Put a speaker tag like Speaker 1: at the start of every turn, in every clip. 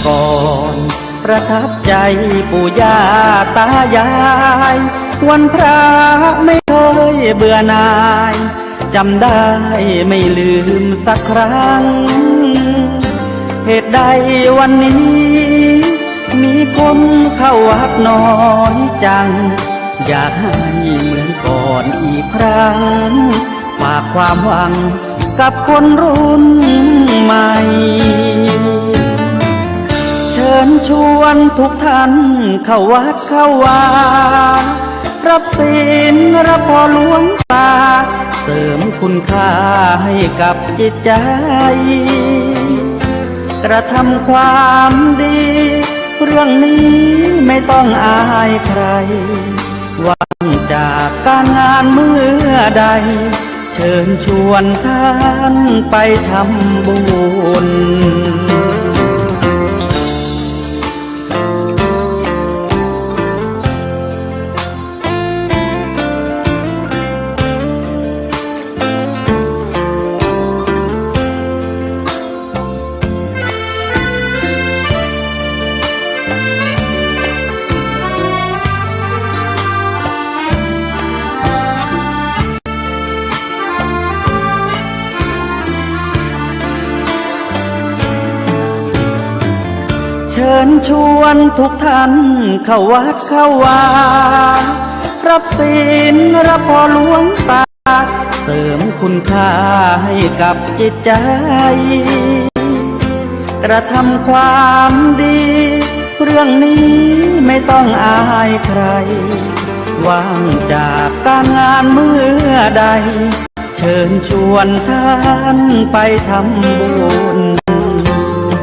Speaker 1: ก่อนประทับใจปู่ย่าตายายวันพระไม่เคยเบื่อหน่ายจำได้ไม่ลืมสักครั้งเหตุใดวันนี้มีคนเข้าวัดน้อยจังอยากให้เหมือนก่อนอีกครั้งฝากความหวังกับคนรุ่นใหม่เชิญชวนทุกท่านเข้าวัดเข้าวารับศีลรับพรหลวงตาเสริมคุณค่าให้กับจิตใจกระทำความดีเรื่องนี้ไม่ต้องอายใครหวังจากการงานเมื่อใดเชิญชวนท่านไปทำบุญเชิญชวนทุกท่านเข้าวัดเข้าวารับศีลรับพรหลวงตาเสริมคุณค่าให้กับจิตใจกระทำความดีเรื่องนี้ไม่ต้องอายใครว่างจากการงานเมื่อใดเชิญชวนท่านไปทำบุญ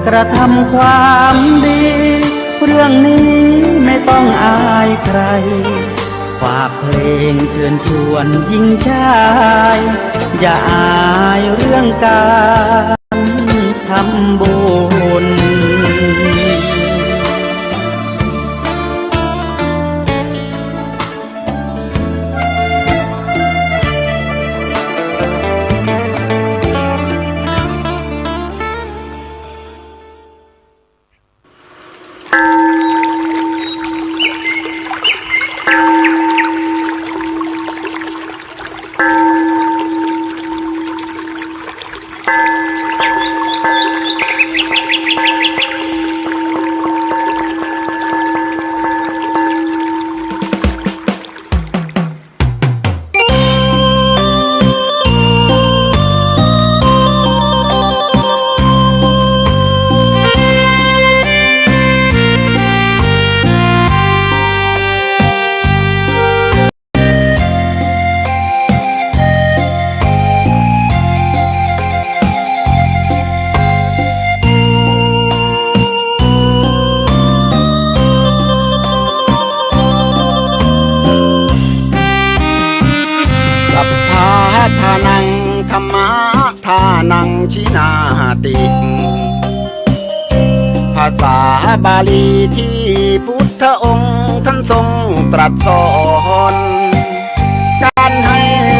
Speaker 1: กระทำความดีเรื่องนี้ไม่ต้องอายใครฝากเพลงเชิญชวนหญิงชายอย่าอายเรื่องการทำบุญ
Speaker 2: ทานังธรรมะทานังชินาติภาษาบาลีที่พุทธองค์ท่านทรงตรัสสอนการให้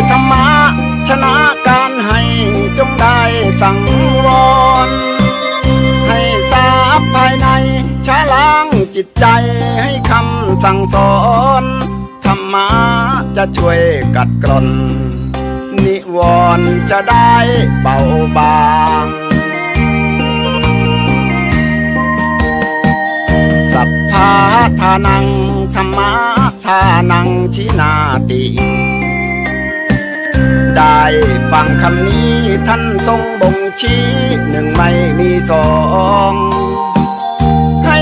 Speaker 2: ธรรมะชนะการให้จงได้สังวรให้ทราบภายในชะล้างจิตใจให้คำสั่งสอนธรรมะจะช่วยกัดกร่อนนิวรณ์จะได้เบาบางสัพพะทานังธรรมะทานังชินาติได้ฟังคำนี้ท่านทรงบ่งชี้หนึ่งไม่มีสองให้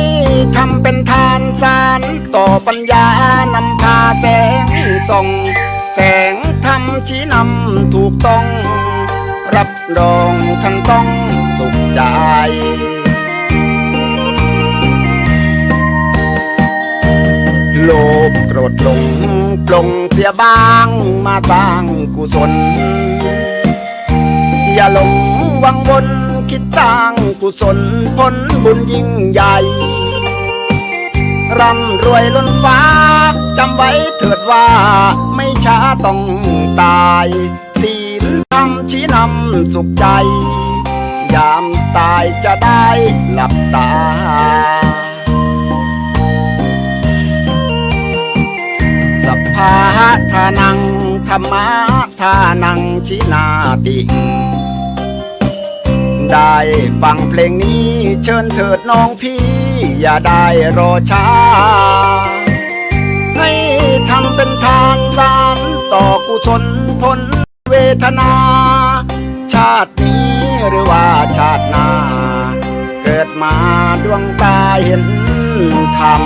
Speaker 2: ทำเป็นทานสารต่อปัญญานำพาแสงส่องแสงธรรมชี้นำถูกต้องรับรองท่านต้องสุขใจโลภโกรธหลงปลงเสียบ้างมาสร้างกุศลอย่าหลงวังวนคิดสร้างกุศลผลบุญยิ่งใหญ่ร่ำรวยล้นฟ้าจำไว้เถิดว่าไม่ช้าต้องตายศีลธรรมชี้นำสุขใจยามตายจะได้หลับตา รรมะทานังชินาติ ได้ฟังเพลงนี้เชิญเถิดน้องพี่อย่าได้รอช้าให้ทำเป็นทานสารต่อกุศลผลเวทนา ชาตินี้หรือว่าชาติหน้าเกิดมาดวงตาเห็นธรรม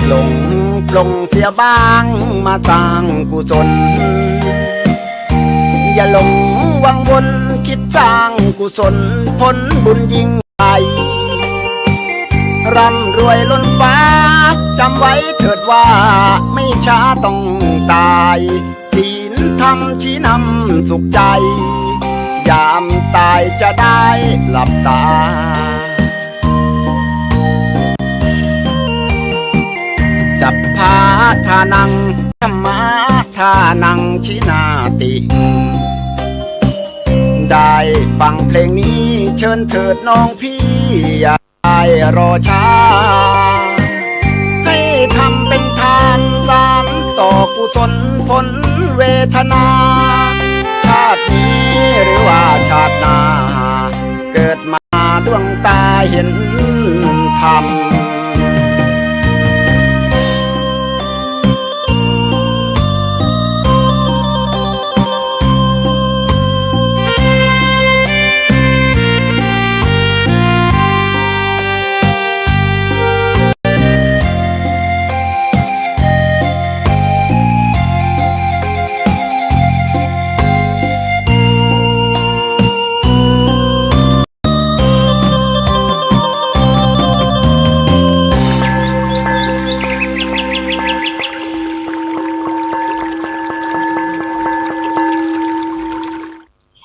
Speaker 2: หลงปลงเสียบ้างมาสร้างกุศลอย่าหลงวังวนคิดสร้างกุศลผลบุญยิ่งใหญ่ร่ำรวยล้นฟ้าจำไว้เถิดว่าไม่ช้าต้องตายศีลธรรมชี้นำสุขใจยามตายจะได้หลับตาสัพพะทานังธัมมาทานังชินาติ ได้ฟังเพลงนี้เชิญเถิดน้องพี่อย่าได้รอช้าให้ทำเป็นทานสารต่อกุศลผลเวทนา ชาตินี้หรือว่าชาติหน้าเกิดมาดวงตาเห็นธรรม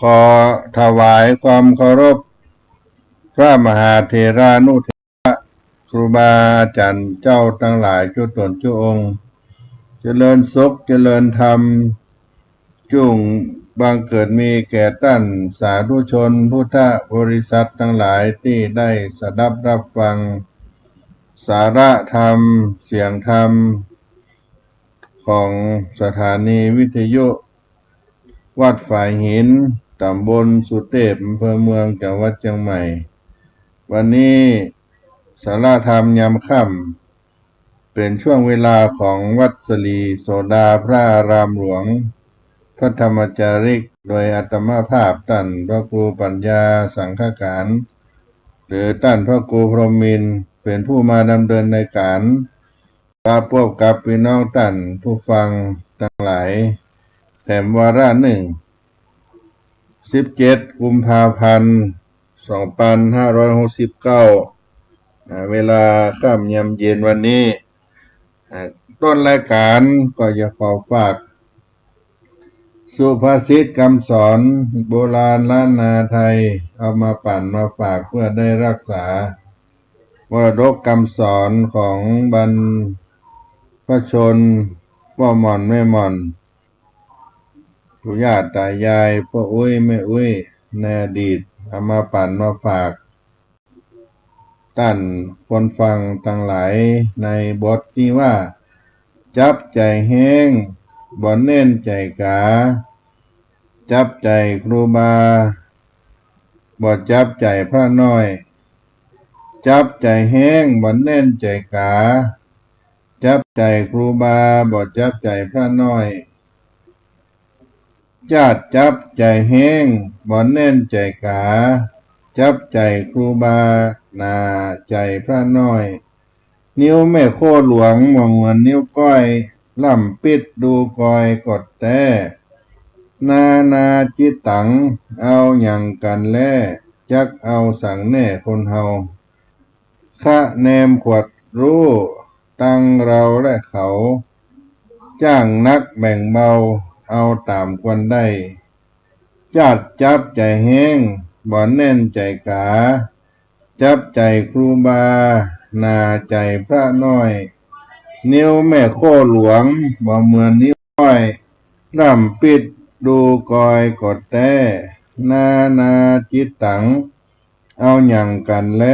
Speaker 3: ขอถวายความเคารพพระมหาเถรานุเถระครูบาอาจารย์เจ้าทั้งหลายทุกตนทุกองค์เจริญสุขเจริญธรรมจุงบังเกิดมีแก่ท่านสาธุชนพุทธบริษัททั้งหลายที่ได้สดับรับฟังสาระธรรมเสียงธรรมของสถานีวิทยุวัดฝ่ายหินตำบลสุเทพอำเภอเมืองจังหวัดเชียงใหม่วันนี้สาระธรรมยามค่ำเป็นช่วงเวลาของวัดสลีโสดาพระอารามหลวงพระธรรมจาริกโดยอาตมาภาพท่านพระครูปัญญาสังฆการหรือท่านพระครูพรหมินทร์เป็นผู้มาดำเนินในการพบกับพี่น้องท่านผู้ฟังทั้งหลายแถมวาระหนึ่ง17 กุมภาพันธ์ 2569เวลาค่ำยามเย็นวันนี้ต้นรายการก็จะขอฝากสุภาษิตคำสอนโบราณล้านนาไทยเอามาปั่นมาฝากเพื่อได้รักษามรดกคำสอนของบรรพชนพ่อหม่อนแม่หม่อนปู่ย่าตายายพ่ออุ้ยแม่อุ้ยในอดีตเอามาปั่นมาฝากท่านคนฟังทั้งหลายในบทที่ว่าจับใจแห้งบ่เน้นใจกาจับใจครูบาบ่จับใจพระน้อยจับใจแห้งบ่เน้นใจกาจับใจครูบาบ่จับใจพระน้อยญาติจับใจแห้งบ่เน้นใจกาจับใจครูบานาใจพระน้อยนิ้วแม่โคหลวงมองเหมือนนิ้วก้อยล่ำปิดดูกอยกดแต่นาจิตตังเอาอย่างกันแล่จักเอาสั่งแน่คนเฮาคะแนมขวดรู้ ตั้งเราและเขา จ้างนักแบ่งเบาเอาตามควรได้จับใจแห้งบ่แน่นใจกาจับใจครูบานาใจพระน้อยนิ้วแม่โคหลวงบ่เหมือนนิ้วก้อยร่ำปิดดูกอยกดแต่นาจิตตังเอาหยั่งกันแล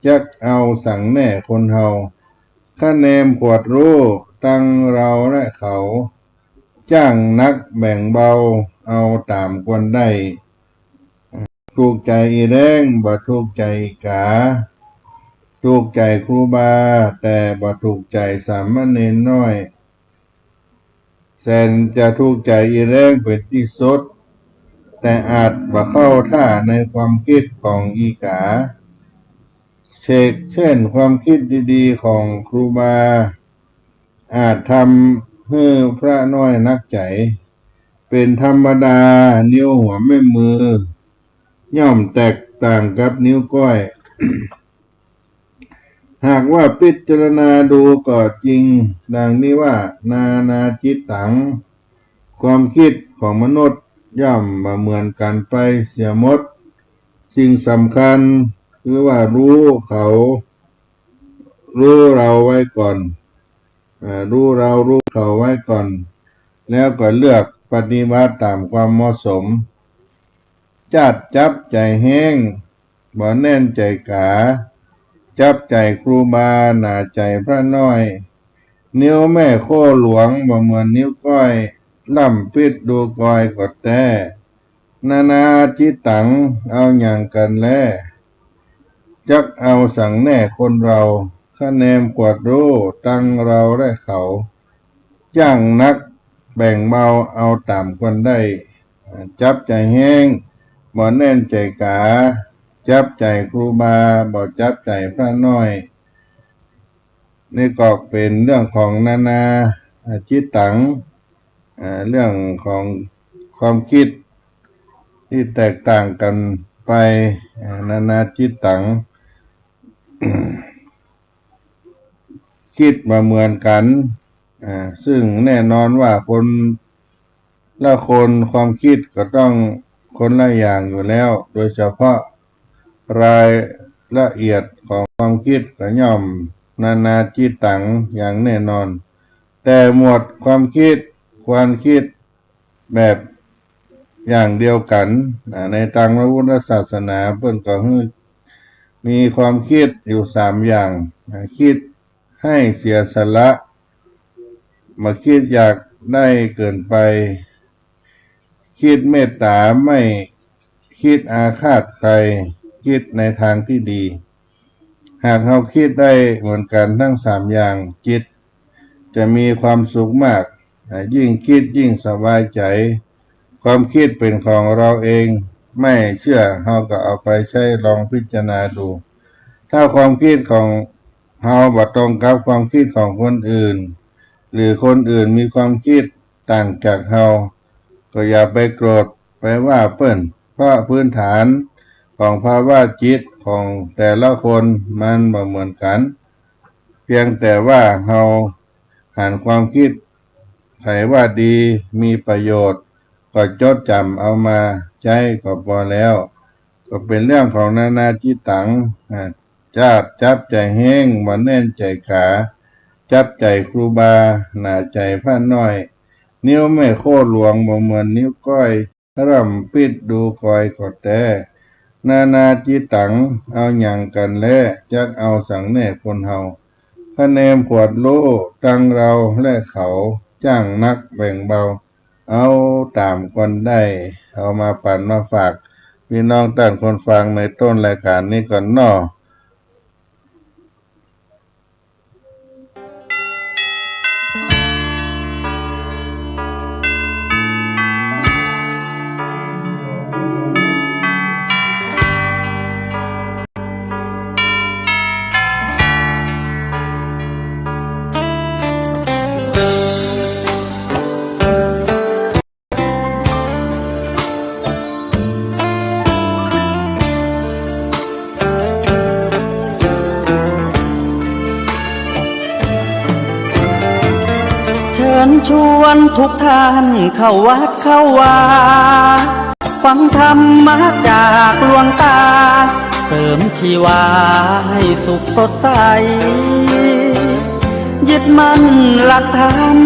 Speaker 3: จักเอาสั่งแน่คนเฮาคะแนนปวดรู้ตั้งเราและเขาจ้างนักแบ่งเบาเอาตามควรได้ถูกใจอีแดงบ่ถูกใจกาถูกใจครูบาแต่บ่ถูกใจสามเณรน้อยแสนจะถูกใจอีแดงเป็นที่สุดแต่อาจบ่เข้าท่าในความคิดของอีกาเช่นความคิดดีๆของครูบาอาจทำให้พระน้อยนักใจเป็นธรรมดานิ้วหัวแม่มือย่อมแตกต่างกับนิ้วก้อย หากว่าพิจารณาดูก็จริงดังนี้ว่านาจิตตังความคิดของมนุษย์ย่อมมาเหมือนกันไปเสียหมดสิ่งสำคัญคือว่ารู้เขารู้เราไว้ก่อนรู้เรารู้เขาไว้ก่อนแล้วก็เลือกปฏิบัติตามความเหมาะสมจับใจแห้งบ่แน่นใจกาจับใจครูบาหนาใจพระน้อยนิ้วแม่โคหลวงบ่เหมือนนิ้วก้อยล่ำปิดดูกอยกดแต่นาจิตตังเอาอย่างกันแลจักเอาสั่งแน่คนเราคะแนนกวดรู้ตั้งเราและเขาจ้างนักแบ่งเบาเอาตามคนได้จับใจแห้งบ่แน่นใจกาจับใจครูบาบ่จับใจพระน้อยนี่ก็เป็นเรื่องของนาจิตตังเรื่องของความคิดที่แตกต่างกันไปนาจิตตัง คิดมาเหมือนกันซึ่งแน่นอนว่าคนละคนความคิดก็ต้องคนละอย่างอยู่แล้วโดยเฉพาะรายละเอียดของความคิดก็ย่อมนาจิตตังอย่างแน่นอนแต่หมวดความคิดแบบอย่างเดียวกันในทางพระพุทธศาสนาเพิ่นก็มีความคิดอยู่3อย่างคิดให้เสียสละมาคิดอยากได้เกินไปคิดเมตตาไม่คิดอาฆาตใครคิดในทางที่ดีหากเราคิดได้เหมือนกันทั้ง3อย่างจิตจะมีความสุขมากยิ่งคิดยิ่งสบายใจความคิดเป็นของเราเองไม่เชื่อเราก็เอาไปใช้ลองพิจารณาดูถ้าความคิดของเราบ่ตรงกับความคิดของคนอื่นหรือคนอื่นมีความคิดต่างจากเราก็อย่าไปโกรธไปว่าเปิ้นเพราะพื้นฐานของภาวะจิตของแต่ละคนมันบ่เหมือนกันเพียงแต่ว่าเราหันความคิดใครว่าดีมีประโยชน์ก็จดจำเอามาใช้ก็พอแล้วก็เป็นเรื่องของนาจิตตังจับใจแห้งบ่แน่นใจขาจับใจครูบาหนาใจพระน้อยนิ้วแม่โคหลวงบ่เหมือนนิ้วก้อยร่ำปิดดูคอยกดแต่นาจิตตังเอาอย่างกันแลจักเอาสั่งแน่คนเฮาคะแนนขวดรู้ตั้งเราและเขาจ้างนักแบ่งเบาเอาตามคนได้เอามาปั่นมาฝากพี่น้องท่านคนฟังในต้นรายการนี้ก่อนเนาะ
Speaker 1: ญชวนทุกท่านเข้าวัดเข้าวาฟังธรรมะจากหลวงตาเสริมชีวาให้สุขสดใสยึดมั่นหลักธรรม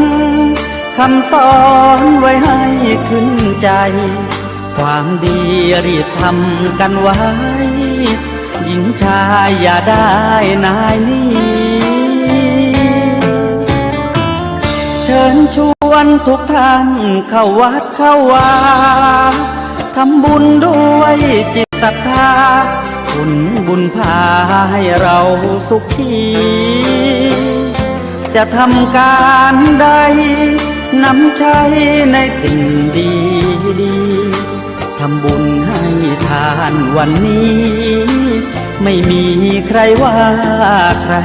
Speaker 1: คำสอนไว้ให้ขึ้นใจความดีรีบทำกันไว้หญิงชายอย่าได้นายนี้เชิญชวนทุกท่านเข้าวัดเข้าวาทำบุญด้วยจิตศรัทธาผลบุญพาให้เราสุขีจะทำการใดนำใช้ในสิ่งดีดีทำบุญให้ทานวันนี้ไม่มีใครว่าใคร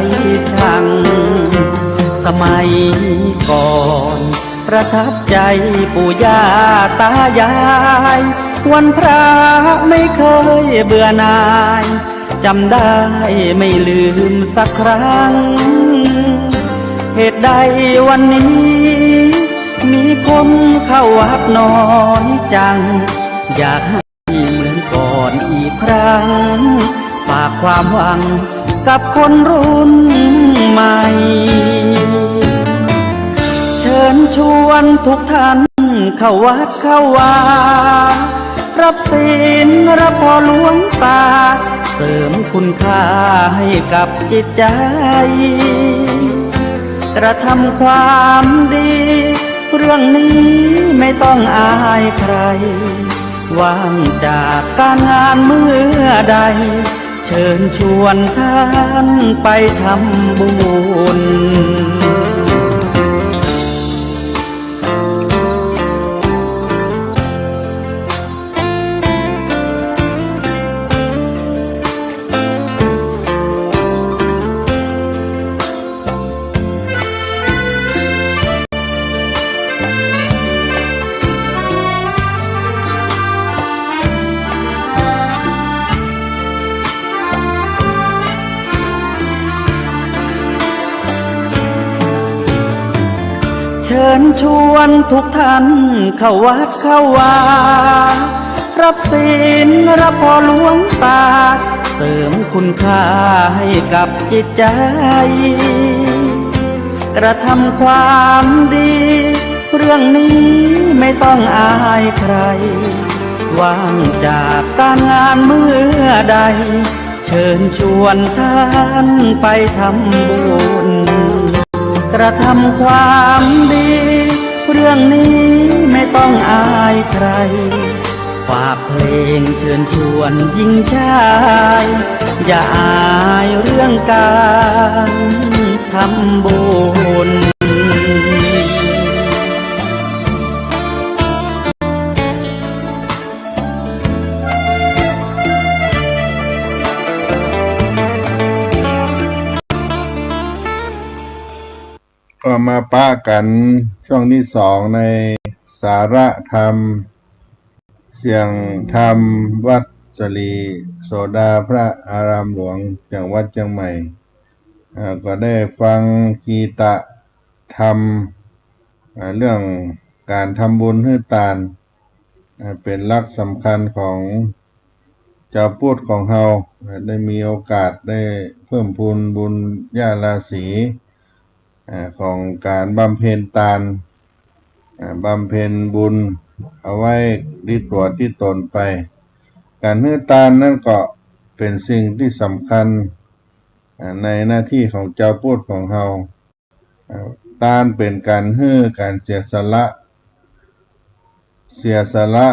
Speaker 1: ชังสมัยก่อนประทับใจปู่ย่าตายายวันพระไม่เคยเบื่อหน่ายจำได้ไม่ลืมสักครั้งเหตุใดวันนี้มีคนเข้าวัดน้อยจังอยากให้เหมือนก่อนอีกครั้งฝากความหวังกับคนรุ่นใหม่เชิญชวนทุกท่านเข้าวัดเข้าวารับศีลรับพรหลวงตาเสริมคุณค่าให้กับจิตใจกระทำความดีเรื่องนี้ไม่ต้องอายใครว่างจากการงานเมื่อใดเชิญชวนท่านไปทำบุญเชิญชวนทุกท่านเข้าวัดเข้าวารับศีลรับพรหลวงตาเสริมคุณค่าให้กับจิตใจกระทำความดีเรื่องนี้ไม่ต้องอายใครว่างจากการงานเมื่อใดเชิญชวนท่านไปทำบุญกระทำความดีเรื่องนี้ไม่ต้องอายใครฝากเพลงเชิญชวนหญิงชายอย่าอายเรื่องการทำบุญ
Speaker 3: ก็มาปะกันช่วงที่สองในสาระธรรมเสียงธรรมวัดสลีโสดาพระอารามหลวงจังหวัดเชียงใหม่ก็ได้ฟังกีตะธรรมเรื่องการทำบุญให้ทานเป็นหลักสำคัญของเจ้าพูดของเฮาได้มีโอกาสได้เพิ่มพูนบุญญาราศีของการบำเพ็ญทานบำเพ็ญบุญเอาไว้ที่ตัวที่ตนไปการให้ทานนั่นก็เป็นสิ่งที่สำคัญในหน้าที่ของเจ้าพูดของเฮาทานเป็นการให้การเสียสละ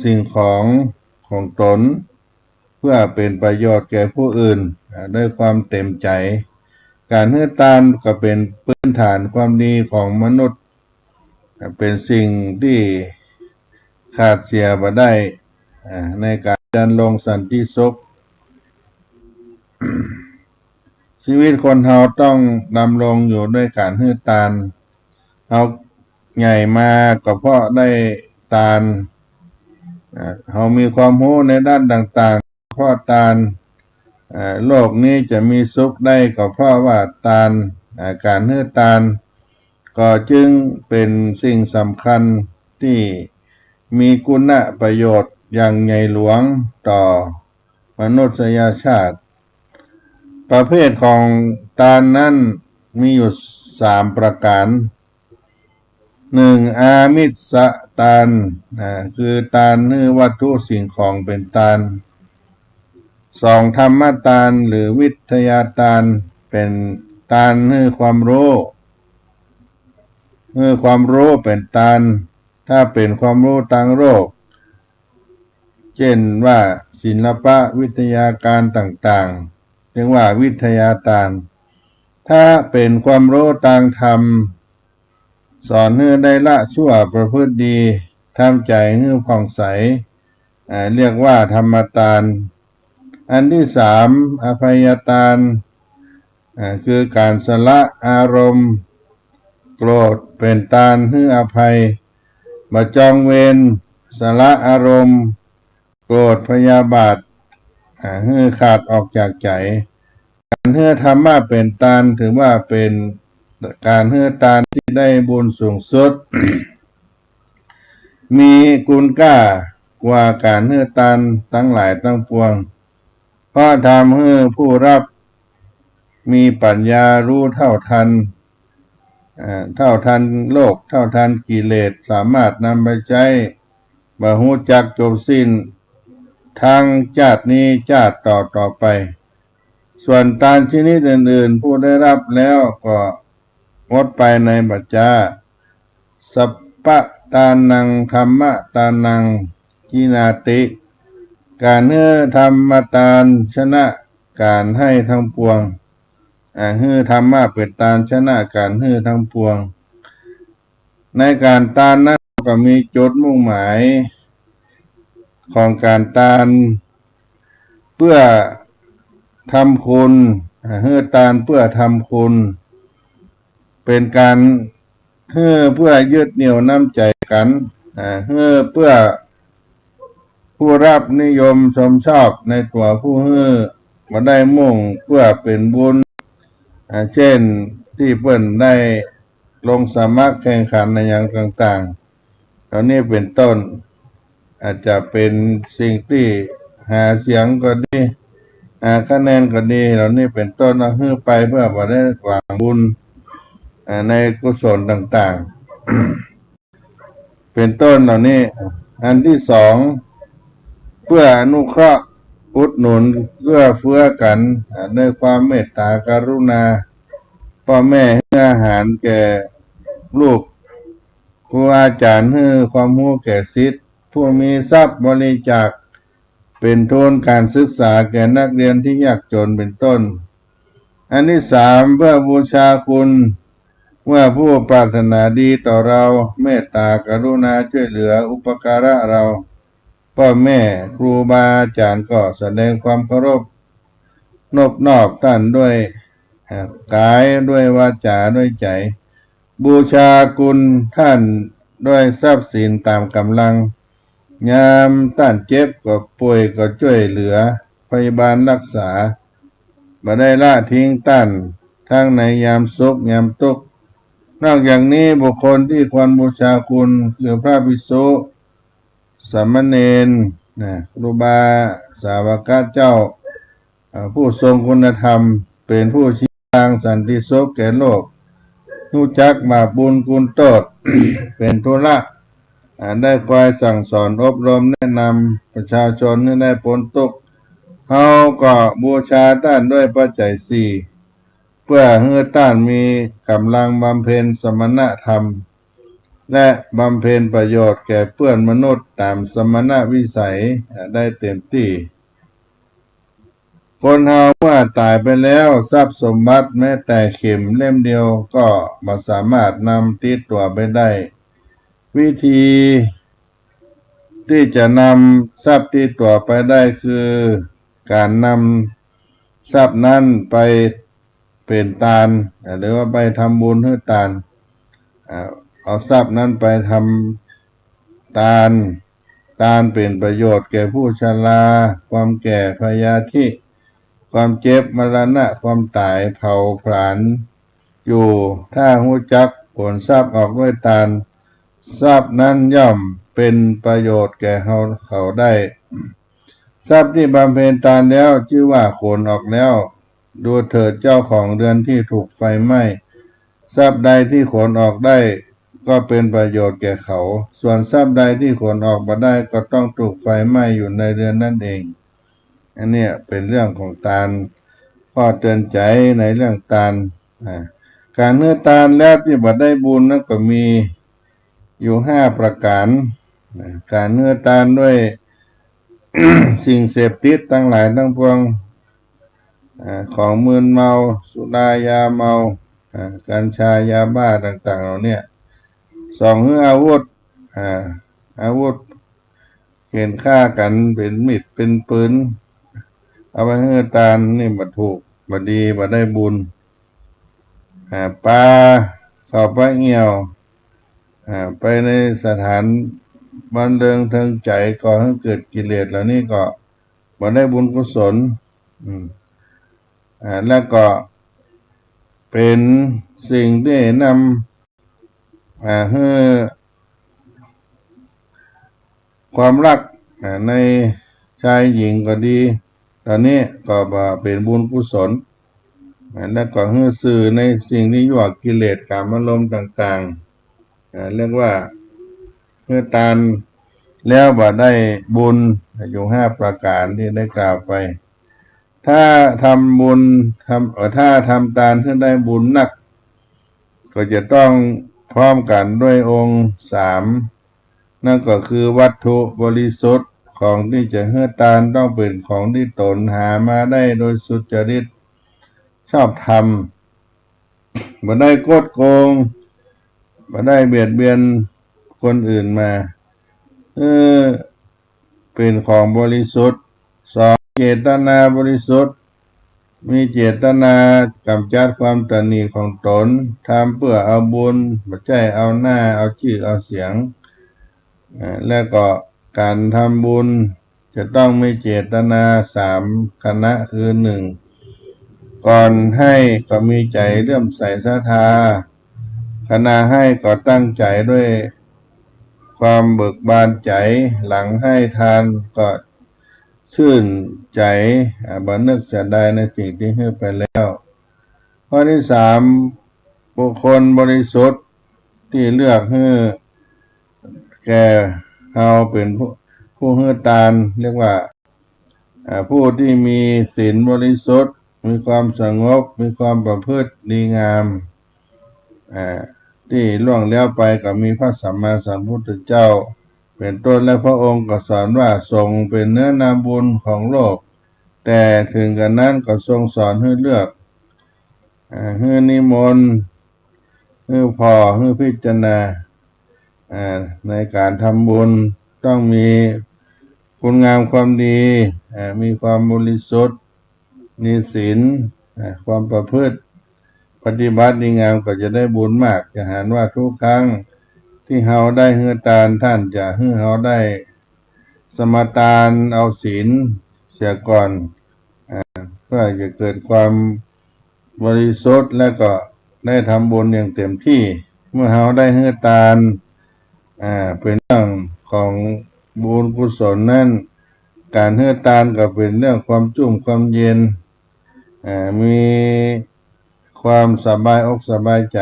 Speaker 3: สิ่งของตนเพื่อเป็นประโยชน์แก่ผู้อื่นด้วยความเต็มใจการให้ทานก็เป็นพื้นฐานความดีของมนุษย์เป็นสิ่งที่ขาดเสียบ่ได้ในการดำรงสันติสุข ชีวิตคนเราต้องดำรงอยู่ด้วยการให้ทานเราใหญ่มาก็เพราะได้ทานเรามีความรู้ในด้านต่างๆเพราะทานโลกนี้จะมีสุขได้ก็เพราะว่าทานการให้ทาน ก็จึงเป็นสิ่งสำคัญที่มีคุณประโยชน์อย่างใหญ่หลวงต่อมนุษยชาติประเภทของทานนั้นมีอยู่3ประการ1อามิสทานคือทานเนื้อวัตถุสิ่งของเป็นทาน2ธรรมทานหรือวิทยาทานเป็นทานเนื้อความรู้เป็นทานถ้าเป็นความรู้ทางโลกเช่นว่าศิลปะวิทยาการต่างๆเรียกว่าวิทยาทานถ้าเป็นความรู้ทางธรรมสอนให้ได้ละชั่วประพฤติดีทำใจให้ผ่องใสเรียกว่าธรรมทานอันที่3อภัยทานคือการสละอารมณ์โกรธเป็นทานให้อภัยบ่จองเวรสละอารมณ์โกรธพยาบาทให้ขาดออกจากใจการให้ธรรมะเป็นทานถือว่าเป็นการให้ทานที่ได้บุญสูงสุด มีคุณค่ากว่าการให้ทานทั้งหลายทั้งปวงเพราะทำให้ผู้รับมีปัญญารู้เท่าทันโลกเท่าทันกิเลสสามารถนำไปใช้บ่ฮู้จักจบสิ้นทางชาตินี้ชาติต่อไปส่วนทานชนิดอื่นๆผู้ได้รับแล้วก็งดไปในบัจจาสัพพะทานังธรรมทานังกินาติการให้ธรรมทานชนะการให้ทั้งปวงให้ธรรมะเป็นทานชนะการให้ทั้งปวงในการทานนั้นก็มีจุดมุ่งหมายของการทานเพื่อทำคุณให้ทานเพื่อทำคุณเป็นการเพื่อยึดเหนี่ยวน้ำใจกันเพื่อผู้รับนิยมชมชอบในตัวผู้ให้มาได้มุ่งเพื่อเป็นบุญเช่นที่เพิ่นได้ลงสมัครแข่งขันในอย่างต่างๆเหล่านี้เป็นต้นอาจจะเป็นสิ่งที่หาเสียงก็ดีคะแนนก็ดีเหล่านี้เป็นต้นเอาให้ไปเพื่อมาได้หวังบุญในกุศลต่างๆ เป็นต้นเหล่านี้อันที่2เพื่ออนุเคราะห์อุดหนุนเอื้อเฟื้อกันด้วยความเมตตากรุณาพ่อแม่ให้อาหารแก่ลูกครูอาจารย์ให้ความรู้แก่ศิษย์ผู้มีทรัพย์บริจาคเป็นทุนการศึกษาแก่นักเรียนที่ยากจนเป็นต้นอันที่3เพื่อบูชาคุณเมื่อผู้ปรารถนาดีต่อเราเมตตากรุณาช่วยเหลืออุปการะเราพ่อแม่ครูบาอาจารย์ก็แสดงความเคารพนอบน้อมท่านด้วยกายด้วยวาจาด้วยใจบูชาคุณท่านด้วยทรัพย์สินตามกำลังยามท่านเจ็บก็ป่วยก็ช่วยเหลือพยาบาลรักษาบ่ได้ละทิ้งท่านทั้งในยามสุขยามทุกข์นอกจากนี้บุคคลที่ควรบูชาคุณคือพระภิกษุสามเณรครูบาสาวกเจ้าผู้ทรงคุณธรรมเป็นผู้ชี้ทางสันติสุขแก่โลกรู้จักบาปบุญคุณโทษ เป็นธุระได้คอยสั่งสอนอบรมแนะนำประชาชนให้ได้พ้นทุกข์เขาก็บูชาท่านด้วยปัจจัย4เพื่อให้ท่านมีกำลังบำเพ็ญสมณธรรมและบำเพ็ญประโยชน์แก่เพื่อนมนุษย์ตามสมณวิสัยได้เต็มที่คนเฮาเมื่อตายไปแล้วทรัพย์สมบัติแม้แต่เข็มเล่มเดียวก็ไม่สามารถนำติดตัวไปได้วิธีที่จะนำทรัพย์ติดตัวไปได้คือการนำทรัพย์นั้นไปเป็นทานหรือว่าไปทำบุญให้ทานเอาทรัพย์นั้นไปทำทานเป็นประโยชน์แก่ผู้ชราความแก่พยาธิความเจ็บมรณะความตายเผาผลาญอยู่ถ้ารู้จัก ผลทรัพย์ออกด้วยทานทรัพย์นั้นย่อมเป็นประโยชน์แก่เขาได้ทรัพย์ที่บำเพ็ญทานแล้วชื่อว่าขนออกแล้วดูเถิดเจ้าของเรือนที่ถูกไฟไหม้ทรัพย์ใดที่ขนออกได้ก็เป็นประโยชน์แก่เขาส่วนทรัพย์ใดที่ขนออกมาได้ก็ต้องถูกไฟไหม้อยู่ในเรือนนั่นเองอันเนี้ยเป็นเรื่องของทานข้อเตือนใจในเรื่องทานการเนื้อทานแล้วที่บัดได้บุญนั้นก็มีอยู่5ประการการเนื้อทานด้วย สิ่งเสพติดทั้งหลายทั้งปวงของมึนเมาสุรายาเมากัญชายาบ้าต่างๆเหล่านี้สองคืออาวุธอาวุธเห็นฆ่ากันเป็นมีดเป็นปืนเอาไปเฮือตานนี่มาถูกมาดีมาได้บุญปลาเข้าไปเหี่ยวไปในสถานบันเทิงทางใจก่อให้เกิดกิเลสเหล่านี้ก็มาได้บุญกุศลแล้วก็เป็นสิ่งที่นำให้ความรักในชายหญิงก็ดีตอนนี้ก็เป็นบุญกุศลแล้วก็ให้สื่อในสิ่งที่ยั่วกิเลสกามอารมณ์ต่างๆเรียกว่าเพื่อทานแล้วได้บุญอยู่5ประการที่ได้กล่าวไปถ้าทำบุญถ้าทำทานให้ได้บุญนักก็จะต้องพร้อมกันด้วยองค์3นั่นก็คือวัตถุบริสุทธิ์ของที่จะให้ทานต้องเป็นของที่ตนหามาได้โดยสุจริตชอบธรรมบ่ได้โกงโกงบ่ได้เบียดเบียนคนอื่นมาเป็นของบริสุทธิ์2เจตนาบริสุทธิ์มีเจตนากำจัดความตนีของตนทำเพื่อเอาบุญไม่ใช่เอาหน้าเอาชื่อเอาเสียงแล้วก็การทำบุญจะต้องมีเจตนา3คณะคือ1ก่อนให้ก็มีใจเลื่อมใสศรัทธาขณะให้ก็ตั้งใจด้วยความเบิกบานใจหลังให้ทานก็ชื่นใจบ่นึกเสียดายในสิ่งที่ให้ไปแล้วข้อที่3บุคคลบริสุทธิ์ที่เลือกให้แก่เราเป็นผู้ให้ทานเรียกว่าผู้ที่มีศีลบริสุทธิ์มีความสงบมีความประพฤติดีงามที่ล่วงแล้วไปก็มีพระสัมมาสัมพุทธเจ้าเป็นต้นและพระองค์ก็สอนว่าทรงเป็นเนื้อนาบุญของโลกแต่ถึงกันนั้นก็ทรงสอนให้เลือกให้นิมนต์ให้พอให้พิจารณาในการทำบุญต้องมีคุณงามความดีมีความบริสุทธิ์มีศีลความประพฤติปฏิบัติดีงามก็จะได้บุญมากจะหารว่าทุกครั้งที่เฮาได้ให้ทานท่านจะให้เฮาได้สมาทานเอาศีลเสียก่อนเพื่อจะเกิดความบริสุทธิ์และก็ได้ทำบุญอย่างเต็มที่เมื่อเฮาได้ให้ทานเป็นเรื่องของบุญกุศลนั่นการให้ทานก็เป็นเรื่องความจุ่มความเย็นมีความสบายอกสบายใจ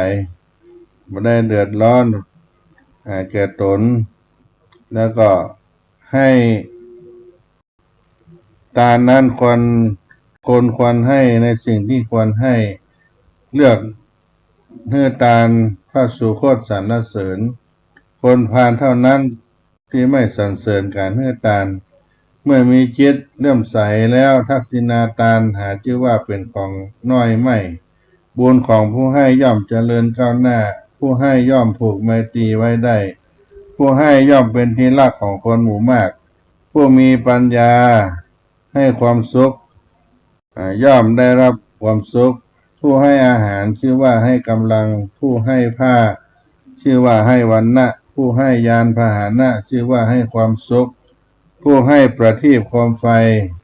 Speaker 3: ไม่ได้เดือดร้อนแก่ตนแล้วก็ให้ทานนั้นควรให้ในสิ่งที่ควรให้เลือกให้ทานพระสุคตสรรเสริญคนพาลเท่านั้นที่ไม่สรรเสริญการให้ทานเมื่อมีจิตเลื่อมใสแล้วทักษิณาทานหาชื่อว่าเป็นของน้อยไม่บุญของผู้ให้ย่อมเจริญก้าวหน้าผู้ให้ย่อมผูกไมตรีไว้ได้ผู้ให้ย่อมเป็นที่รักของคนหมู่มากผู้มีปัญญาให้ความสุขย่อมได้รับความสุขผู้ให้อาหารชื่อว่าให้กำลังผู้ให้ผ้าชื่อว่าให้วรรณะผู้ให้ยานพาหนะชื่อว่าให้ความสุขผู้ให้ประทีปโคมไฟ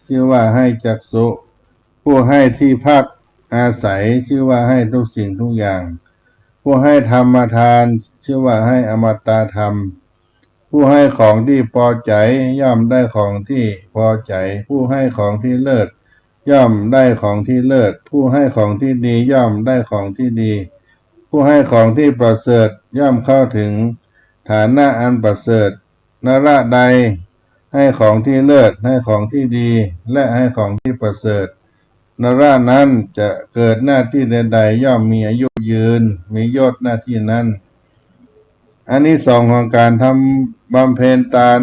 Speaker 3: ชื่อว่าให้จักษุผู้ให้ที่พักอาศัยชื่อว่าให้ทุกสิ่งทุกอย่าง ผู้ให้ธรรมทานชื่อว่าให้อมตะธรรมผู้ให้ของที่พอใจย่อมได้ของที่พอใจผู้ให้ของที่เลิศย่อมได้ของที่เลิศผู้ให้ของที่ดีย่อมได้ของที่ดีผู้ให้ของที่ประเสริฐย่อมเข้าถึงฐานะอันประเสริฐนรใดให้ของที่เลิศให้ของที่ดีและให้ของที่ประเสริฐนรนั้นจะเกิดหน้าที่ใดๆย่อมมีอายุยืนมียศหน้าที่นั้นอันนี้สองของการทำบำเพ็ญทาน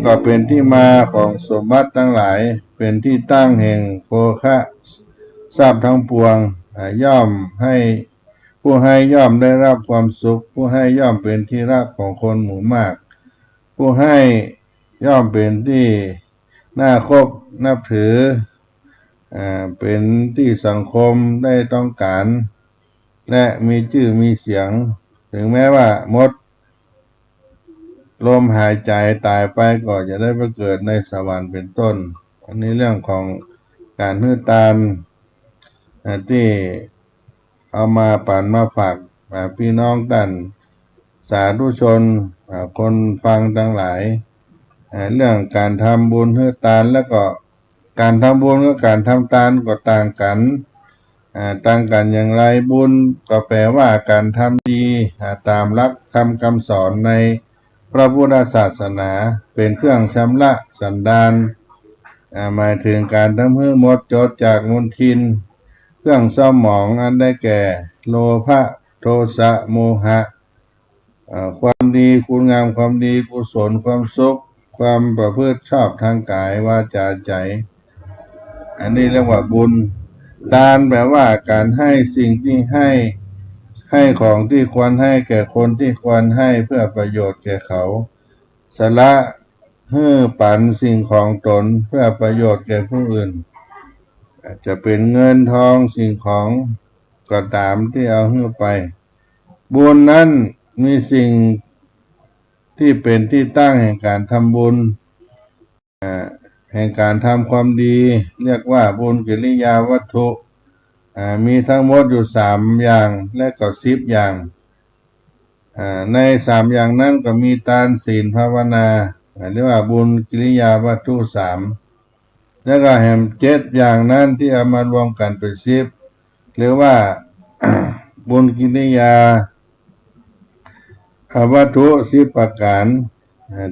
Speaker 3: ก็เป็นที่มาของสมบัติทั้งหลายเป็นที่ตั้งแห่งโภคะทรัพย์ทั้งปวงย่อมให้ผู้ให้ย่อมได้รับความสุขผู้ให้ย่อมเป็นที่รักของคนหมู่มากผู้ให้ย่อมเป็นที่น่าคบนับถือเป็นที่สังคมได้ต้องการและมีชื่อมีเสียงถึงแม้ว่าหมดลมหายใจตายไปก็จะได้ไปเกิดในสวรรค์เป็นต้นอันนี้เรื่องของการให้ทานที่เอามาปั่นมาฝากพี่น้องท่านสาธุชนคนฟังทั้งหลายเรื่องการทำบุญให้ทานแล้วก็การทำบุญกับการทำทานก็ต่างกันอย่างไรบุญก็แปลว่าการทำดีตามหลักธรรมคำสอนในพระพุทธศาสนาเป็นเครื่องชำระสันดานหมายถึงการทำให้หมดจดจากมลทินเครื่องเศร้าหมองอันได้แก่โลภะโทสะโมหะความดีคุณงามความดีกุศลความสุขความประพฤติชอบทางกายวาจาใจอันนี้เรียกว่าบุญทานแปลว่าการให้สิ่งที่ให้ของที่ควรให้แก่คนที่ควรให้เพื่อประโยชน์แก่เขาสละให้ปันสิ่งของตนเพื่อประโยชน์แก่ผู้อื่นอาจจะเป็นเงินทองสิ่งของก็ตามที่เอาให้ไปบุญนั้นมีสิ่งที่เป็นที่ตั้งแห่งการทำบุญแห่งการทำความดีเรียกว่าบุญกิริยาวัตถุมีทั้งหมดอยู่3อย่างและก็10อย่างใน3อย่างนั้นก็มีทานศีลภาวนาเรียกว่าบุญกิริยาวัตถุ3แล้วก็แห่ง7อย่างนั้นที่เอามารวมกันเป็น10หรือว่า บุญกิริยาวัตถุ10ประการ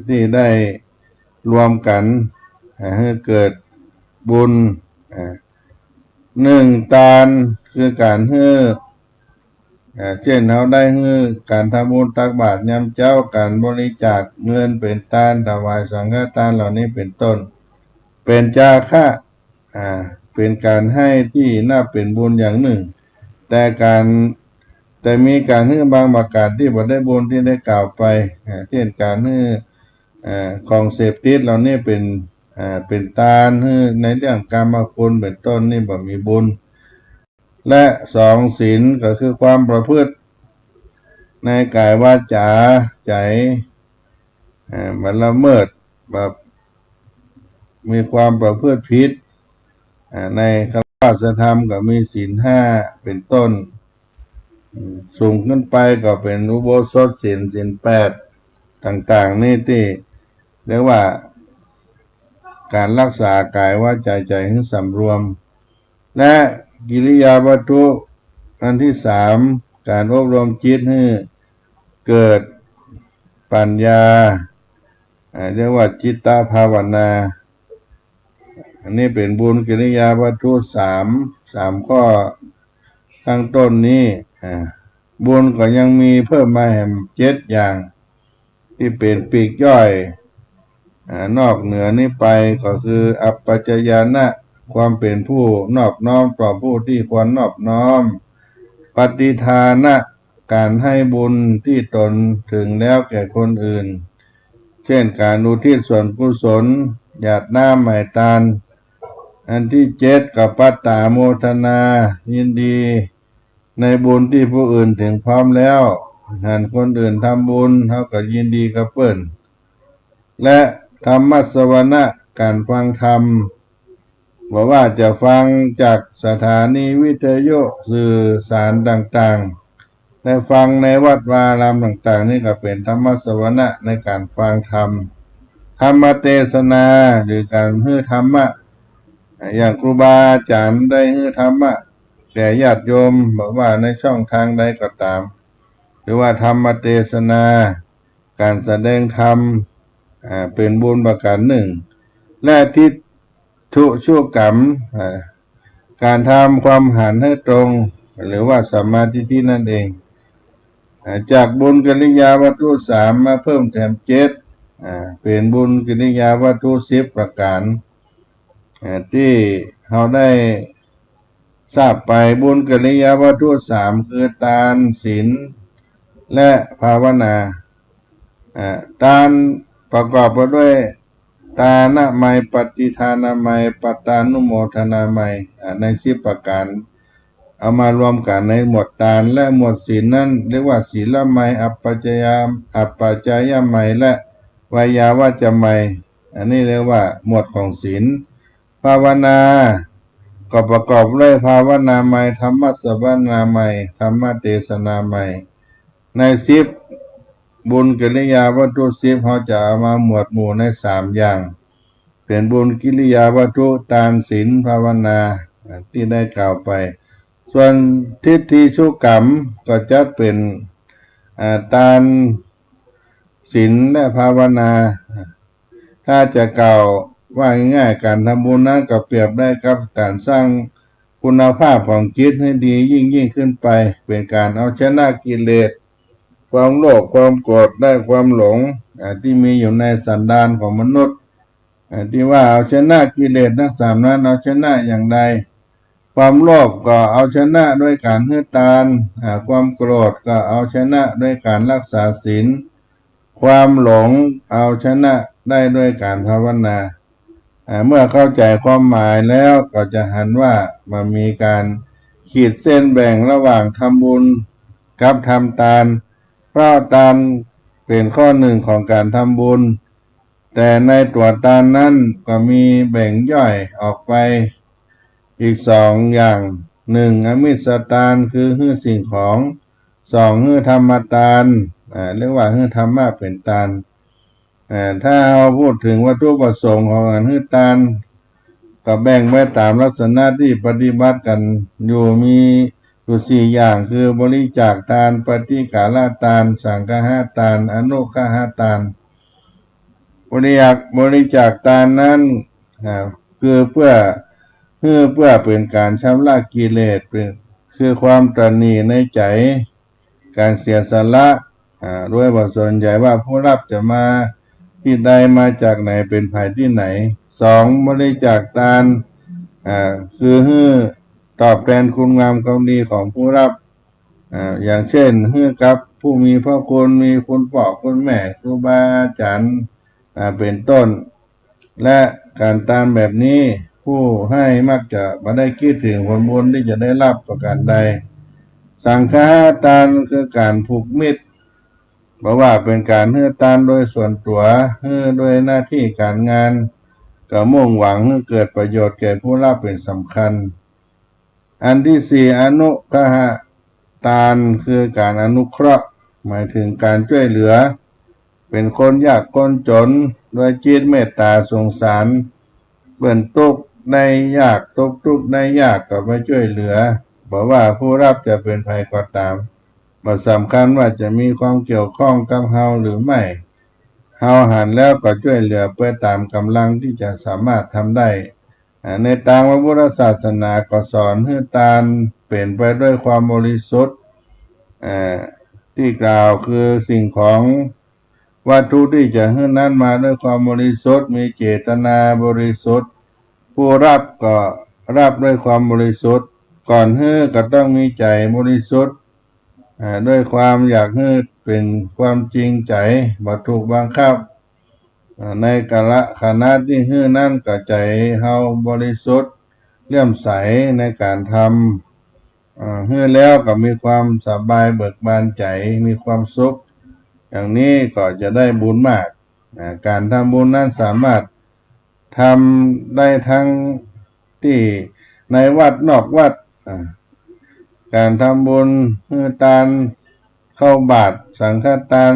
Speaker 3: ที่ได้รวมกันให้เกิดบุญ1ทานคือการให้เช่นเราได้ให้การทำบุญตักบาตรยามเจ้าการบริจาคเงินเป็นทานถวายสังฆทานเหล่านี้เป็นต้นเป็นจาคะเป็นการให้ที่น่าเป็นบุญอย่างหนึ่งแต่มีการให้บางประการที่บ่ได้บุญที่ได้กล่าวไปเช่นการให้ของเสพติดเหล่านี้เป็นทานในเรื่องกามคุณเป็นต้นนี่บ่มีบุญและ2ศีลก็คือความประพฤติในกายวาจาใจบ่ละเมิดแบบมีความประพฤติผิดในคฤหัสถธรรมก็มีศีล5เป็นต้นสูงขึ้นไปก็เป็นอุโบสถศีล8ต่างๆนี่ที่เรียกว่าการรักษากายวาจาใจให้สำรวมและกิริยาวัตถุอันที่3การอบรมจิตให้เกิดปัญญาเรียกว่าจิตตภาวนาอันนี้เป็นบุญกิริยาวัตถุ3ข้อข้างต้นนี้บุญก็ยังมีเพิ่มมาแห่ง7อย่างที่เป็นปีกย่อยนอกเหนือนี้ไปก็คืออัปปัจจยานะความเป็นผู้นอบน้อมต่อผู้ที่ควรนอบน้อมปฏิทานะการให้บุญที่ตนถึงแล้วแก่คนอื่นเช่นการอุทิศส่วนกุศลหยาดน้ำให้ทานอันที่7กับปัตตาโมทนายินดีในบุญที่ผู้อื่นถึงพร้อมแล้วหันคนอื่นทำบุญเขาก็ยินดีกับเปิ้นและธรรมสวนะการฟังธรรมบอกว่าจะฟังจากสถานีวิทยุสื่อสารต่าง ได้ฟังในวัดวาอารามต่างๆนี่ก็เป็นธรรมสวนะในการฟังธรรมธรรมเทศนาหรือการฮื้อธรรมะอย่างครูบาอาจารย์ได้ฮื้อธรรมะแก่ญาติโยมบอกว่าในช่องทางใดก็ตามหรือว่าธรรมเทศนาการแสดงธรรมเป็นบุญประการหนึ่งและทิฏฐุชุกรรมการทำความหันให้ตรงหรือว่าสัมมาทิฏฐินั่นเองจากบุญกิริยาวัตถุสามมาเพิ่มแถม7เป็นบุญกิริยาวัตถุ10ประการที่เราได้ทราบไปบุญกิริยาวัตถุ3คือทานศีลและภาวนาทานประกอบไปด้วยทานะไมยปฏิทานะไมยปัตตานุโมทนาไมยใน10ประการเอามารวมกันในหมวดทานและหมวดศีลนั้นเรียกว่าศีลไมยอัปปัจจายไมยและวายาวัจจะไมยอันนี้เรียกว่าหมวดของศีลภาวนาก็ประกอบด้วยภาวนาไมยธรรมสวนาไมยธรรมเทศนาไมยใน10บุญกิริยาวัตถุ10เขาจะเอามาหมวดหมู่ใน3อย่างเป็นบุญกิริยาวัตถุทานศีลภาวนาที่ได้กล่าวไปส่วนทิฏฐิชุกรรมก็จะเป็นทานศีลและภาวนาถ้าจะกล่าวว่าง่ายๆการทำบุญนั้นก็เปรียบได้กับการสร้างคุณภาพของจิตให้ดียิ่งขึ้นไปเป็นการเอาชนะกิเลสความโลภความโกรธได้ความหลงที่มีอยู่ในสันดานของมนุษย์ที่ว่าเอาชนะกิเลสทั้ง3นั้นเอาชนะอย่างใดความโลภก็เอาชนะด้วยการให้ทานความโกรธก็เอาชนะด้วยการรักษาศีลความหลงเอาชนะได้ด้วยการภาวนาเมื่อเข้าใจความหมายแล้วก็จะหันว่ามันมีการขีดเส้นแบ่งระหว่างทำบุญกับทำทานเพราะทานเป็นข้อหนึ่งของการทำบุญแต่ในตัวทานนั้นก็มีแบ่งย่อยออกไปอีก2อย่าง1อมิสทานคือฮื้อสิ่งของ2ฮื้อธรรมทานเรียกว่าฮื้อธรรมะเป็นทานถ้าเราพูดถึงวัตถุประสงค์ของการฮื้อทานก็แบ่งไว้ตามลักษณะที่ปฏิบัติกันอยู่มีอยู่4อย่างคือบริจาคทานปฏิกาลทานสังฆทานทานอนุฆทานบริจาคทานนั้นคือเพื่อเป็นการชำระกิเลสคือความตระหนี่ในใจการเสียสละด้วยว่าส่วนใหญ่ว่าผู้รับจะมาที่ใดมาจากไหนเป็นภายที่ไหน2บริจาคทานคือตอบแทนคุณงามความดีของผู้รับอย่างเช่นให้กับผู้มีพระคุณมีคุณพ่อคุณแม่ครูบาอาจารย์เป็นต้นและการทานแบบนี้ผู้ให้มักจะไม่ได้คิดถึงผลบุญที่จะได้รับประการใดสังฆทานคือการผูกมิตรเพราะว่าเป็นการให้ทานโดยส่วนตัวให้โดยหน้าที่การงานก็มุ่งหวังให้เกิดประโยชน์แก่ผู้รับเป็นสำคัญอันที่4อนุฆทานคือการอนุเคราะห์หมายถึงการช่วยเหลือเป็นคนยากคนจนโดยจิตเมตตาสงสารเบื้องทุกข์ได้ยากตกทุกข์ได้ยากก็ไปช่วยเหลือบอกว่าผู้รับจะเป็นใครก็ตามบ่สำคัญว่าจะมีความเกี่ยวข้องกับเฮาหรือไม่เฮาหันแล้วก็ช่วยเหลือไปตามกำลังที่จะสามารถทำได้ในทางพระพุทธศาสนาก็สอนให้ทานเป็นไปด้วยความบริสุทธิ์ที่กล่าวคือสิ่งของวัตถุที่จะให้นั้นมาด้วยความบริสุทธิ์มีเจตนาบริสุทธิ์ผู้รับก็รับด้วยความบริสุทธิ์ก่อนให้ก็ต้องมีใจบริสุทธิ์ด้วยความอยากให้เป็นความจริงใจบ่ถูกบังคับในกาลขณะที่ให้นั้นก็ใจเฮาบริสุทธิ์เลื่อมใสในการทำให้แล้วก็มีความสบายเบิกบานใจมีความสุขอย่างนี้ก็จะได้บุญมากการทำบุญนั้นสามารถทำได้ทั้งที่ในวัดนอกวัดการทำบุญให้ทาน เข้าบาตรสังฆทาน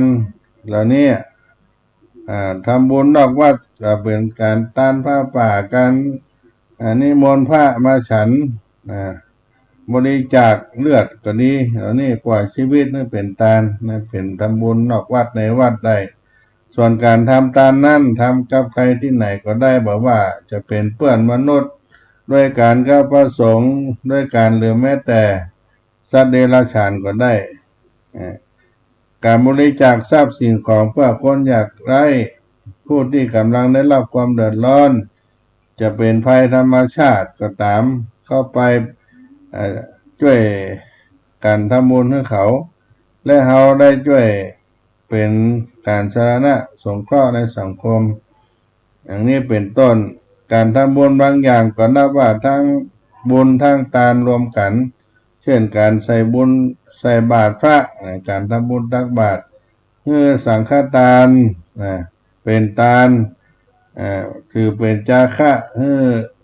Speaker 3: เหล่านี้ทำบุญนอกวัดก็เป็นการทานผ้าป่าการนิมนต์พระมาฉันบริจาคเลือดก็ดีเหล่านี้ปล่อยชีวิตนั่นเป็นทานนั่นเป็นทำบุญนอกวัดในวัดได้ส่วนการทำทานนั้นทำกับใครที่ไหนก็ได้บอกว่าจะเป็นเพื่อนมนุษย์ด้วยการกับพระสงฆ์ด้วยการหรือแม้แต่สัตว์เดรัจฉานก็ได้การบริจาคทรัพย์สิ่งของเพื่อคนอยากไร้ผู้ที่กำลังได้รับความเดือดร้อนจะเป็นภัยธรรมชาติก็ตามเข้าไปช่วยการทำบุญให้เขาและเขาได้ช่วยเป็นการสาธารณะสงเคราะห์ในสังคมอย่างนี้เป็นต้นการทำบุญบางอย่างก็นับว่าทั้งบุญทั้งทานรวมกันเช่นการใส่บุญใส่บาตรพระการทำบุญตักบาตรสังฆทานเป็นทานคือเป็นจาคะ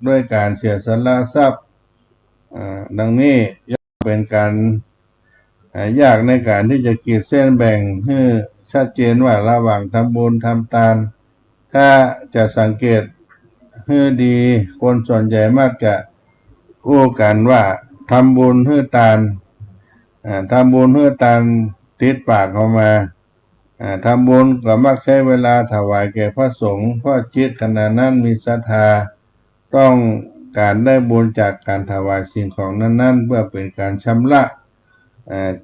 Speaker 3: ด้วยการเสียสละทรัพย์ดังนี้เป็นการยากในการที่จะขีดเส้นแบ่งให้ชัดเจนว่าระหว่างทำบุญทำทานถ้าจะสังเกตให้ดีคนส่วนใหญ่มักจะอู้กันว่าทำบุญให้ทานทำบุญให้ทานติดปากเข้ามาทำบุญก็มักใช้เวลาถวายแก่พระสงฆ์เพราะจิตขณะนั้นมีศรัทธาต้องการได้บุญจากการถวายสิ่งของนั้นๆเพื่อเป็นการชำระ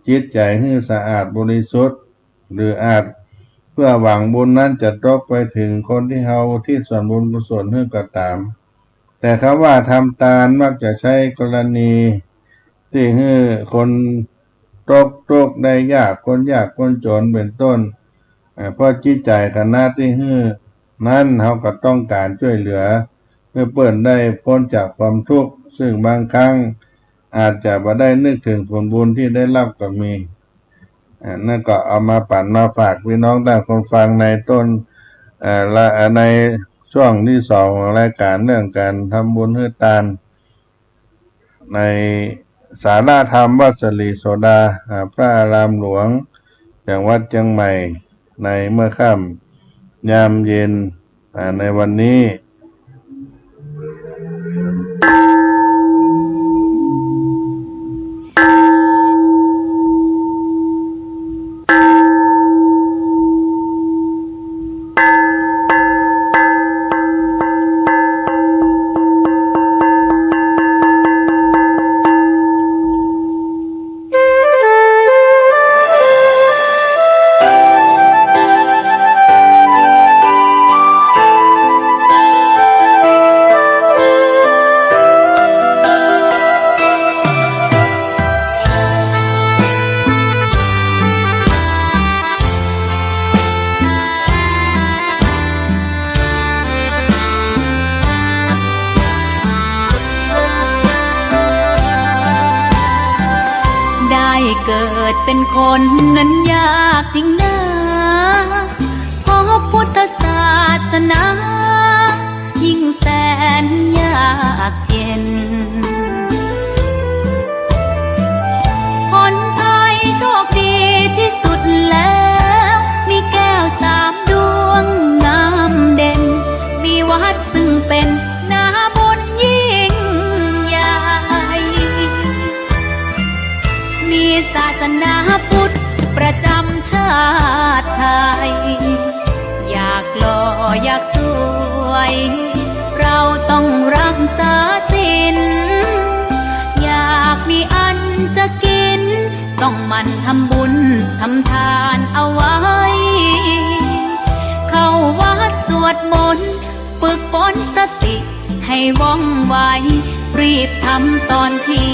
Speaker 3: จิตใจให้สะอาดบริสุทธิ์หรืออาจเพื่อหวังบุญนั้นจะตกไปถึงคนที่เฮาที่ส่วนบุญกุศลให้ก็ตามแต่คำว่าทำทานมักจะใช้กรณีที่ให้คนตกได้ยากคนยากคนจนเป็นต้นเพราะจิตใจขณะที่ให้นั้นเขาก็ต้องการช่วยเหลือเพื่อเปิดได้พ้นจากความทุกข์ซึ่งบางครั้งอาจจะไม่ได้นึกถึงผลบุญที่ได้รับก็มีนั่นก็เอามาปั่นมาฝากพี่น้องได้คนฟังในต้นในช่วงที่สองของรายการเรื่องการทำบุญให้ทานในสาราธรรมวัดสลีโสดาพระอารามหลวงจังหวัดเชียงใหม่ในเมื่อค่ำยามเย็นในวันนี้
Speaker 4: เกิดเป็นคนนั้นยากจริงนะเพราะพุทธศาสนายิ่งแสนยากเย็นคนไทยโชคดีที่สุดแล้วมีแก้ว3 ดวงงามเด่นมีวัดซึ่งเป็นนาบุญยิ่งใหญ่มีศาสนาพุทธประจำชาติไทยอยากหล่ออยากสวยเราต้องรักษาศีลอยากมีอันจะกินต้องหมั่นทำบุญทำทานเอาไว้เข้าวัดสวดมนต์ฝึกฝนสติให้ว่องไวรีบทำตอนที่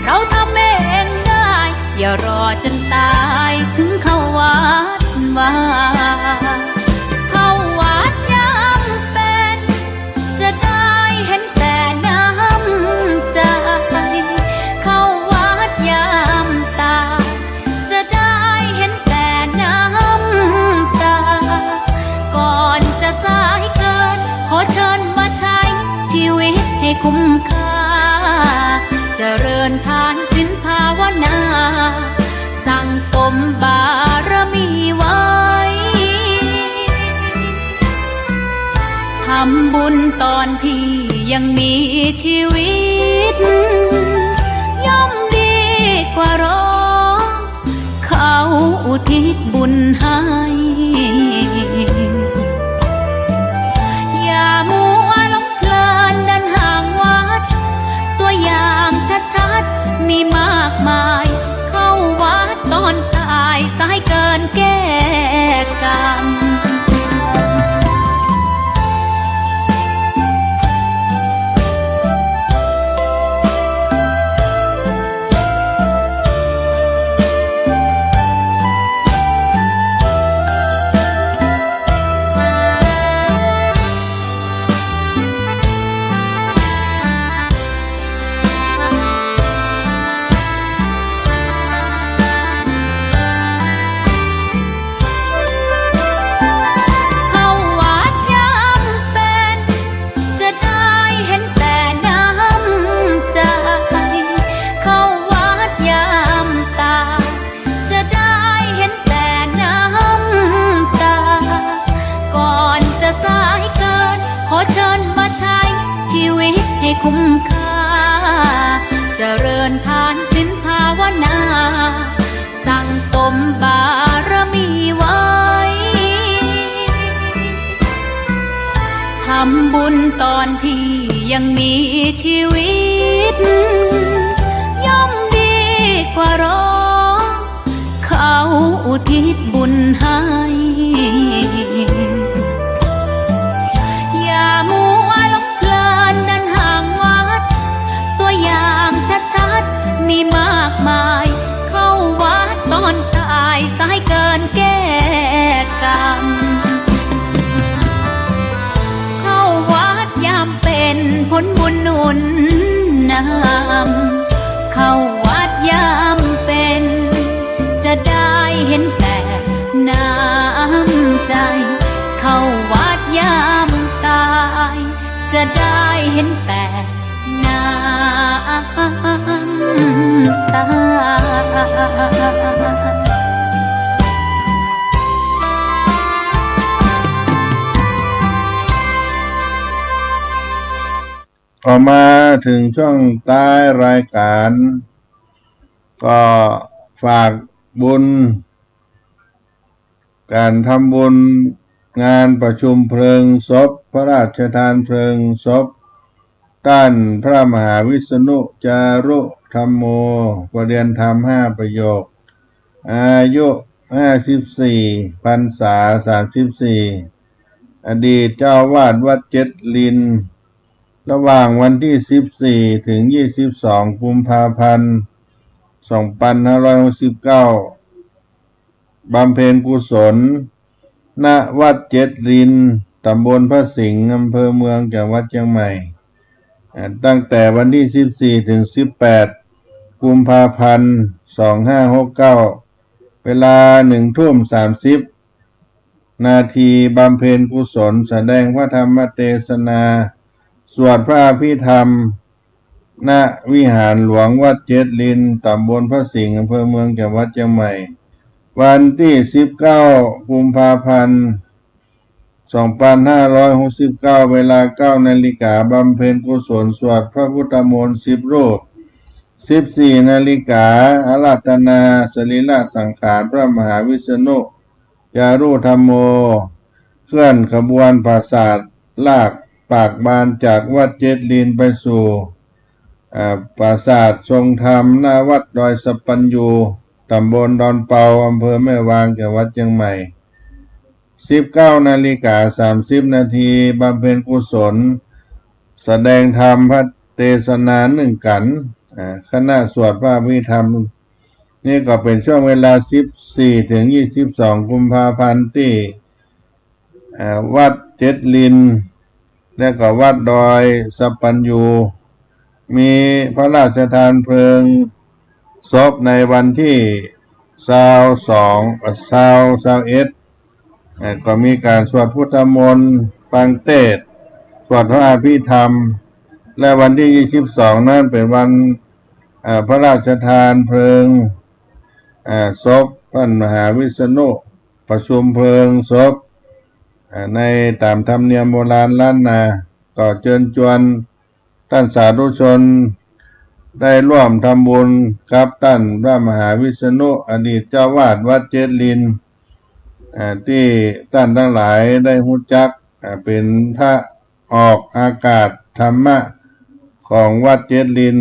Speaker 4: เราทำเองได้อย่ารอจนตายถึงเข้าวัดว่าเข้าวัดยามเป็นจะได้เห็นแต่น้ำใจเข้าวัดยามตายจะได้เห็นแต่น้ำตาก่อนจะสายเกินขอเชิญมาใช้ชีวิตให้คุ้มค่าเจริญทานศีลภาวนาสั่งสมบา บุญตอนที่ยังมีชีวิตย่อมดีกว่ารอเขาอุทิศบุญให้อย่ามัวหลงเพลินเดินห่างวัดตัวอย่างชัดๆมีมากมายเข้าวัดตอนตายสายเกินแก้กรรมให้คุ้มค่าเจริญทานศีลภาวนาสั่งสมบารมีไว้ทำบุญตอนที่ยังมีชีวิตย่อมดีกว่ารอเขาอุทิศบุญให้อย่ามัวหลงเพลินเดินห่างวัดตัวอย่างชัดๆมีมากมายเข้าวัดตอนตายสายเกินแก้กรรมเข้าวัดยามเป็นผลบุญหนุนนำเข้าวัดยามเป็นจะได้เห็นแต่น้ำใจเข้าวัดยามตายจะได้เห็นแต่น้ำตา
Speaker 3: ออกมาถึงช่วงท้ายรายการก็ฝากบุญการทำบุญงานประชุมเพลิงศพพระราชทานเพลิงศพท่านพระมหาวิษณุจารุธรรมโมประเรียนธรรม5 ประโยคอายุ54 พรรษา 34อดีตเจ้าวาดวัดเจ็ดลินระหว่างวันที่14ถึง22กุมภาพันธ์2569บำเพ็ญกุศลณวัดเจ็ดลินตำบลพระสิงห์อำเภอเมืองจังหวัดเชียงใหม่ตั้งแต่วันที่14ถึง18กุมภาพันธ์2569เวลา19:30 นาทีบำเพ็ญกุศลแสดงพระธรรมเทศนาสวดพระอภิธรรมณวิหารหลวงวัดเจ็ดลินตำบลพระสิงห์อำเภอเมืองจังหวัดเชียงใหม่วันที่19กุมภาพันธ์2569เวลา 9 นาฬิกาบำเพ็ญกุศลสวดพระพุทธมนต์10 รูป 14 นาฬิกาอาราธนาสรีระสังขารพระมหาวิษณุจารุธรรมโมเคลื่อนขบวนปราสาทลากปากบานจากวัดเจ็ดลินไปสู่ปราสาททรงธรรมหน้าวัดดอยสปัญญูตำบลดอนเปาอำเภอแม่วางจังหวัดเชียงใหม่ 19:30 นาทีบำเพ็ญกุศลแสดงธรรมพระเทศนา1 กันคณะสวดพระอภิธรรมนี่ก็เป็นช่วงเวลา14ถึง22กุมภาพันธ์ที่วัดเจ็ดลินและก็วัดดอยสปัญญูมีพระราชทานเพลิงศพในวันที่21ก็มีการสวดพุทธมนต์ฟังเทศน์สวดพระอภิธรรมและวันที่22นั้นเป็นวันพระราชทานเพลิงศพพระมหาวิษณุประชุมเพลิงศพในตามธรรมเนียมโบราณล้านนา ก็เชิญชวนท่านสาธุชนได้ร่วมทำบุญกับท่านพระมหาวิษณุอดีตเจ้าวาดวัดเจดลินที่ท่านทั้งหลายได้รู้จักเป็นพระออกอากาศธรรมะของวัดเจดลิน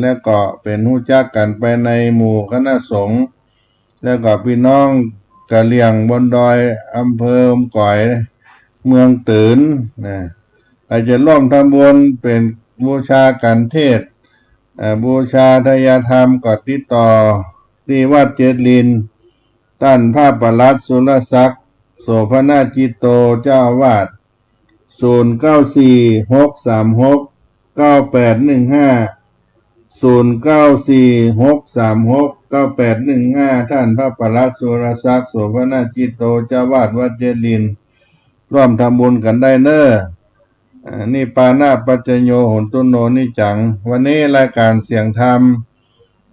Speaker 3: แล้วก็เป็นรู้จักกันไปในหมู่คณะสงฆ์แล้วก็พี่น้องกะเหรี่ยงบนดอยอำเภอก่อยเมืองตื่นอาจจะร่วมทำบุญเป็นบูชากันเทศบูชาทายธรรมก็ติดต่อที่วัดเจดลินท่านพระปลัดสุรศักดิ์โสภณจิตโตเจ้าอาวาส09463698150946369815ท่านพระปลัดสุรศักดิ์โสภณจิตโตเจ้าอาวาสวัดเจดลินร่วมทำบุญกันได้เน้อนี่ปานาปัจจโยโหนตุโนนิจังวันนี้รายการเสียงธรรม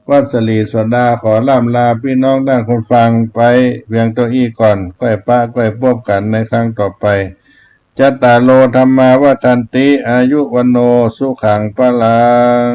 Speaker 3: วัดสลีสวดาขอล่ำลาพี่น้องด้านคนฟังไปเวียงตัวอี้ก่อนก้อยป้าก้อยพบกันในครั้งต่อไปจัตตาโลธรรมาวัฏันติอายุวันโนสุขังพลัง